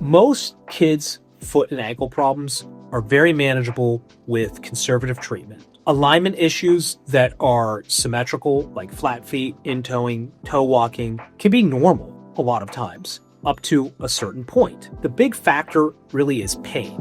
Most kids' foot and ankle problems are very manageable with conservative treatment. Alignment issues that are symmetrical, like flat feet, in-toeing, toe walking, can be normal a lot of times, up to a certain point. The big factor really is pain.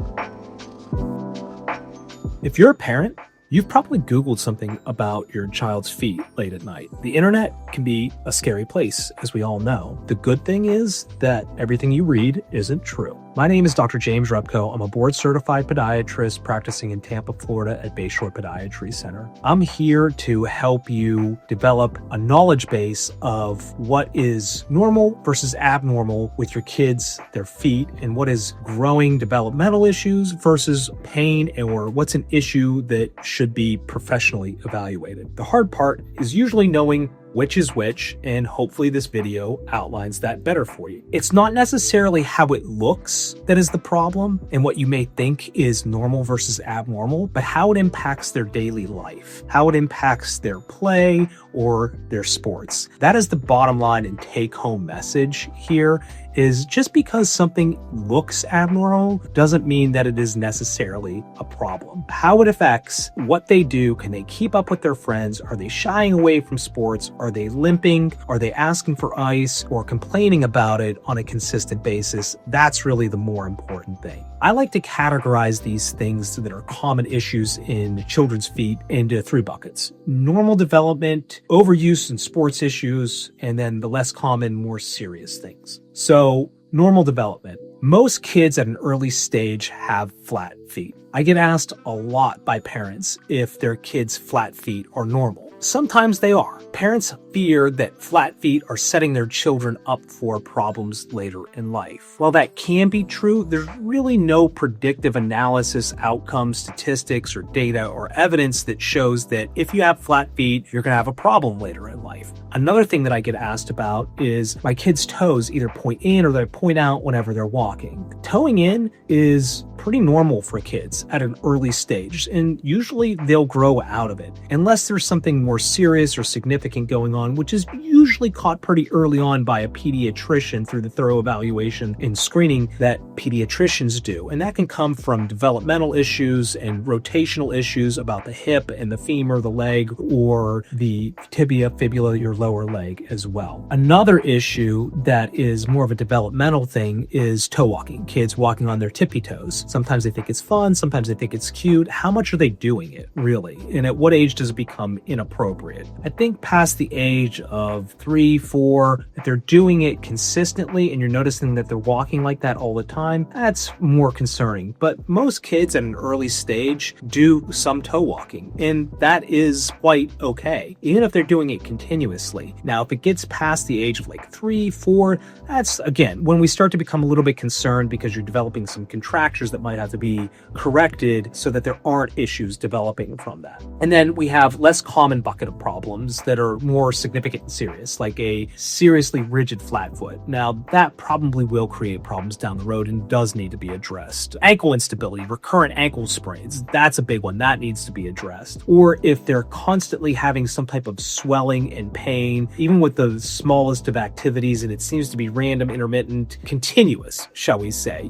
If you're a parent, you've probably Googled something about your child's feet late at night. The internet can be a scary place, as we all know. The good thing is that everything you read isn't true. My name is Dr. James Repko. I'm a board-certified podiatrist practicing in Tampa, Florida at Bayshore Podiatry Center. I'm here to help you develop a knowledge base of what is normal versus abnormal with your kids, their feet, and what is growing developmental issues versus pain, or what's an issue that should be professionally evaluated. The hard part is usually knowing which is which, and hopefully this video outlines that better for you. It's not necessarily how it looks that is the problem and what you may think is normal versus abnormal, but how it impacts their daily life, how it impacts their play or their sports. That is the bottom line and take-home message here, is just because something looks abnormal doesn't mean that it is necessarily a problem. How it affects what they do, can they keep up with their friends? Are they shying away from sports? Are they limping? Are they asking for ice or complaining about it on a consistent basis? That's really the more important thing. I like to categorize these things that are common issues in children's feet into 3 buckets: normal development, overuse and sports issues, and then the less common, more serious things. So, normal development. Most kids at an early stage have flat feet. I get asked a lot by parents if their kids' flat feet are normal. Sometimes they are. Parents fear that flat feet are setting their children up for problems later in life. While that can be true, there's really no predictive analysis, outcome, statistics, or data or evidence that shows that if you have flat feet, you're going to have a problem later in life. Another thing that I get asked about is my kids' toes either point in or they point out whenever they're walking. Toeing in is pretty normal for kids at an early stage, and usually they'll grow out of it unless there's something more serious or significant going on, which is usually caught pretty early on by a pediatrician through the thorough evaluation and screening that pediatricians do. And that can come from developmental issues and rotational issues about the hip and the femur, the leg, or the tibia, fibula, your lower leg as well. Another issue that is more of a developmental thing is toe walking. Kids walking on their tippy toes. Sometimes they think it's fun, sometimes they think it's cute. How much are they doing it, really? And at what age does it become inappropriate? I think past the age of 3, 4, if they're doing it consistently and you're noticing that they're walking like that all the time, that's more concerning. But most kids at an early stage do some toe walking, and that is quite okay, even if they're doing it continuously. Now, if it gets past the age of like 3, 4, that's, again, when we start to become a little bit concerned because you're developing some contractures that might have to be corrected so that there aren't issues developing from that. And then we have less common bucket of problems that are more significant and serious, like a seriously rigid flat foot. Now, that probably will create problems down the road and does need to be addressed. Ankle instability, recurrent ankle sprains, that's a big one. That needs to be addressed. Or if they're constantly having some type of swelling and pain, even with the smallest of activities, and it seems to be random, intermittent, continuous, shall we say,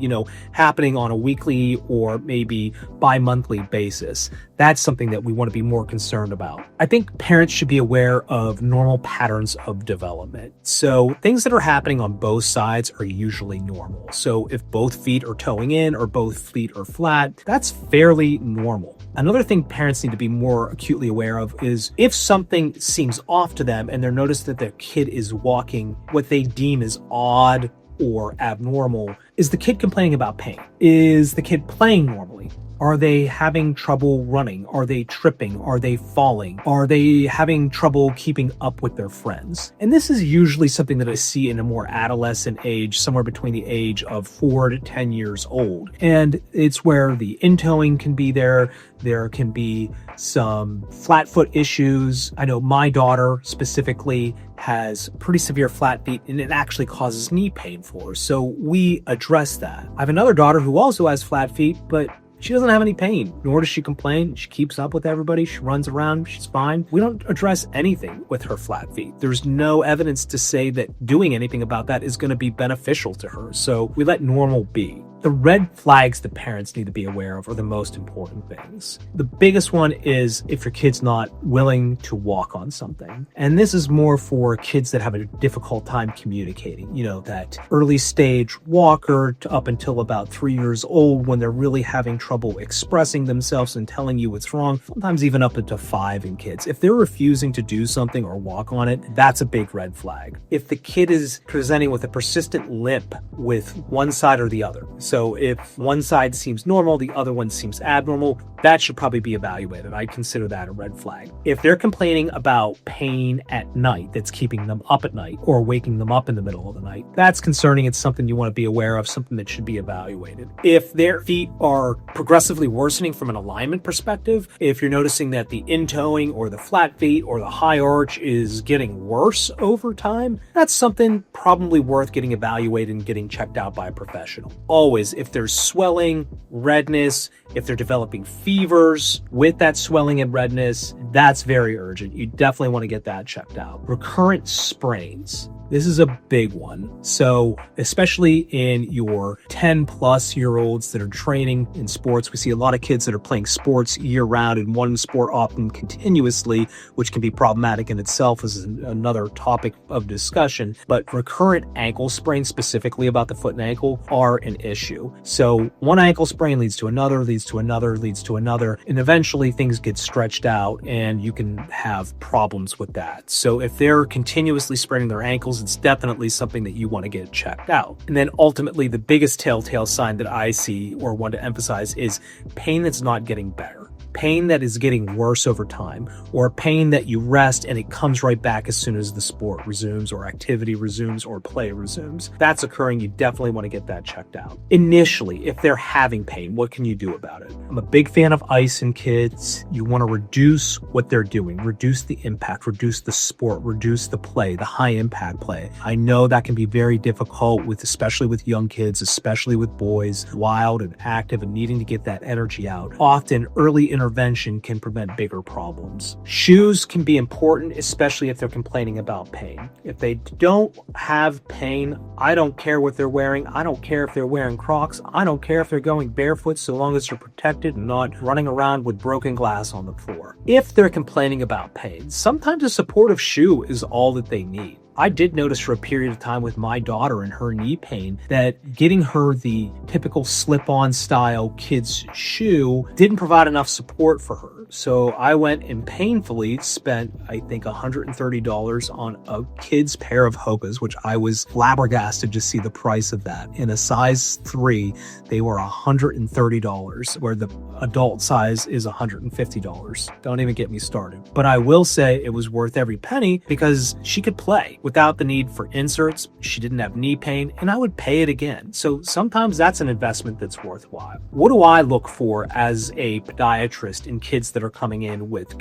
happening on a weekly or maybe bi-monthly basis. That's something that we want to be more concerned about. I think parents should be aware of normal patterns of development. So things that are happening on both sides are usually normal. So if both feet are toeing in or both feet are flat, that's fairly normal. Another thing parents need to be more acutely aware of is if something seems off to them and they're noticed that their kid is walking what they deem as odd or abnormal, is the kid complaining about pain? Is the kid playing normally? Are they having trouble running? Are they tripping? Are they falling? Are they having trouble keeping up with their friends? And this is usually something that I see in a more adolescent age, somewhere between the age of 4 to 10 years old. And it's where the in-toeing can be there. There can be some flat foot issues. I know my daughter specifically has pretty severe flat feet, and it actually causes knee pain for her. So we address that. I have another daughter who also has flat feet, but She doesn't have any pain, nor does she complain. She keeps up with everybody. She runs around. She's fine. We don't address anything with her flat feet. There's no evidence to say that doing anything about that is going to be beneficial to her. So we let normal be. The red flags that parents need to be aware of are the most important things. The biggest one is if your kid's not willing to walk on something. And this is more for kids that have a difficult time communicating, that early stage walker to up until about 3 years old when they're really having trouble expressing themselves and telling you what's wrong, sometimes even up into 5 in kids. If they're refusing to do something or walk on it, that's a big red flag. If the kid is presenting with a persistent limp with one side or the other, so if one side seems normal, the other one seems abnormal, that should probably be evaluated. I consider that a red flag. If they're complaining about pain at night that's keeping them up at night or waking them up in the middle of the night, that's concerning. It's something you want to be aware of, something that should be evaluated. If their feet are progressively worsening from an alignment perspective, if you're noticing that the in-toeing or the flat feet or the high arch is getting worse over time, that's something probably worth getting evaluated and getting checked out by a professional. Always, if there's swelling, redness, if they're developing fevers with that swelling and redness, that's very urgent. You definitely want to get that checked out. Recurrent sprains. This is a big one. So especially in your 10 plus year olds that are training in sports, we see a lot of kids that are playing sports year round in one sport often continuously, which can be problematic in itself as another topic of discussion. But recurrent ankle sprains, specifically about the foot and ankle, are an issue. So one ankle sprain leads to another, leads to another, leads to another, and eventually things get stretched out and you can have problems with that. So if they're continuously spraining their ankles, it's definitely something that you want to get checked out. And then ultimately, the biggest telltale sign that I see or want to emphasize is pain that's not getting better. Pain that is getting worse over time, or pain that you rest and it comes right back as soon as the sport resumes or activity resumes or play resumes. That's occurring. You definitely want to get that checked out. Initially, if they're having pain, what can you do about it? I'm a big fan of ice in kids. You want to reduce what they're doing, reduce the impact, reduce the sport, reduce the play, the high impact play. I know that can be very difficult especially with young kids, especially with boys, wild and active and needing to get that energy out. Often early intervention can prevent bigger problems. Shoes can be important, especially if they're complaining about pain. If they don't have pain, I don't care what they're wearing. I don't care if they're wearing Crocs. I don't care if they're going barefoot, so long as they're protected and not running around with broken glass on the floor. If they're complaining about pain, sometimes a supportive shoe is all that they need. I did notice for a period of time with my daughter and her knee pain that getting her the typical slip-on style kid's shoe didn't provide enough support for her. So I went and painfully spent, I think, $130 on a kid's pair of Hokas, which I was flabbergasted to see the price of that. In a size 3, they were $130, where the adult size is $150. Don't even get me started. But I will say it was worth every penny because she could play without the need for inserts. She didn't have knee pain, and I would pay it again. So sometimes that's an investment that's worthwhile. What do I look for as a podiatrist in kids that are coming in with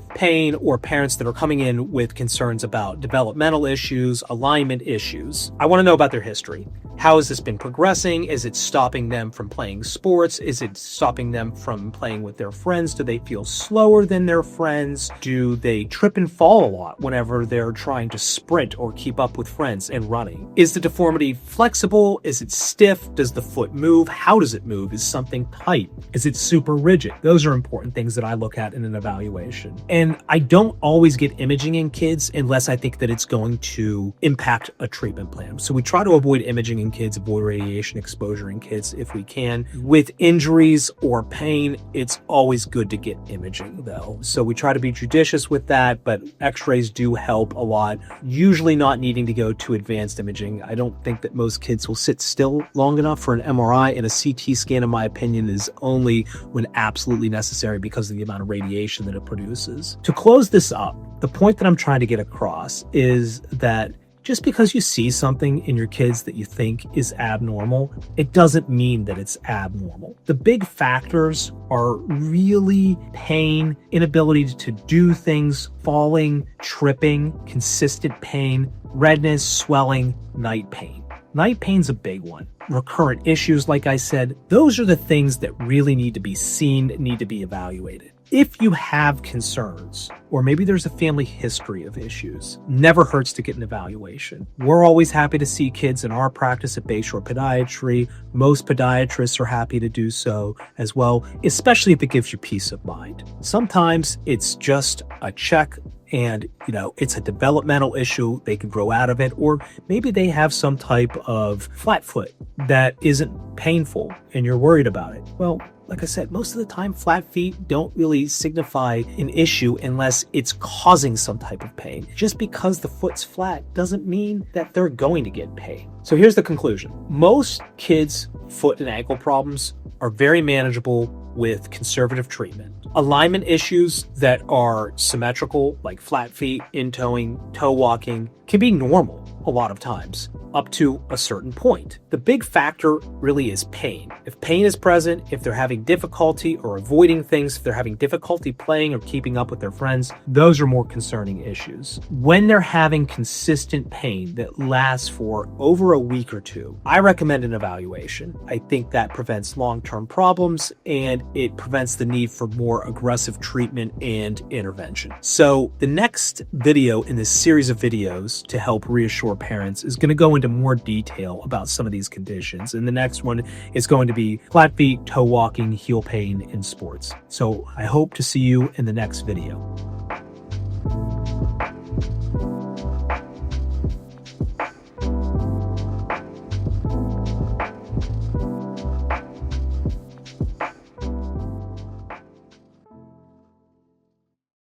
pain, or parents that are coming in with concerns about developmental issues, alignment issues? I want to know about their history. How has this been progressing? Is it stopping them from playing sports? Is it stopping them from playing with their friends? Do they feel slower than their friends? Do they trip and fall a lot whenever they're trying to sprint or keep up with friends and running? Is the deformity flexible? Is it stiff? Does the foot move? How does it move? Is something tight? Is it super rigid? Those are important things that I look at in an evaluation. And I don't always get imaging in kids unless I think that it's going to impact a treatment plan. So we try to avoid imaging in kids, avoid radiation exposure in kids if we can. With injuries or pain, it's always good to get imaging though. So we try to be judicious with that, but x-rays do help a lot. Usually not needing to go to advanced imaging. I don't think that most kids will sit still long enough for an MRI, and a CT scan, in my opinion, is only when absolutely necessary because of the amount of radiation that it produces. To close this up, the point that I'm trying to get across is that just because you see something in your kids that you think is abnormal, it doesn't mean that it's abnormal. The big factors are really pain, inability to do things, falling, tripping, consistent pain, redness, swelling, night pain. Night pain's a big one. Recurrent issues, like I said, those are the things that really need to be seen, need to be evaluated. If you have concerns, or maybe there's a family history of issues, never hurts to get an evaluation. We're always happy to see kids in our practice at Bayshore Podiatry. Most podiatrists are happy to do so as well, especially if it gives you peace of mind. Sometimes it's just a check and, it's a developmental issue. They can grow out of it, or maybe they have some type of flat foot that isn't painful and you're worried about it. Well, like I said, most of the time, flat feet don't really signify an issue unless it's causing some type of pain. Just because the foot's flat doesn't mean that they're going to get pain. So here's the conclusion. Most kids' foot and ankle problems are very manageable with conservative treatment. Alignment issues that are symmetrical, like flat feet, in-toeing, toe walking, can be normal a lot of times, up to a certain point. The big factor really is pain. If pain is present, if they're having difficulty or avoiding things, if they're having difficulty playing or keeping up with their friends, those are more concerning issues. When they're having consistent pain that lasts for over a week or two, I recommend an evaluation. I think that prevents long-term problems and it prevents the need for more aggressive treatment and intervention. So the next video in this series of videos to help reassure parents is going to go into more detail about some of these conditions. And the next one is going to be flat feet, toe walking, heel pain in sports. So I hope to see you in the next video.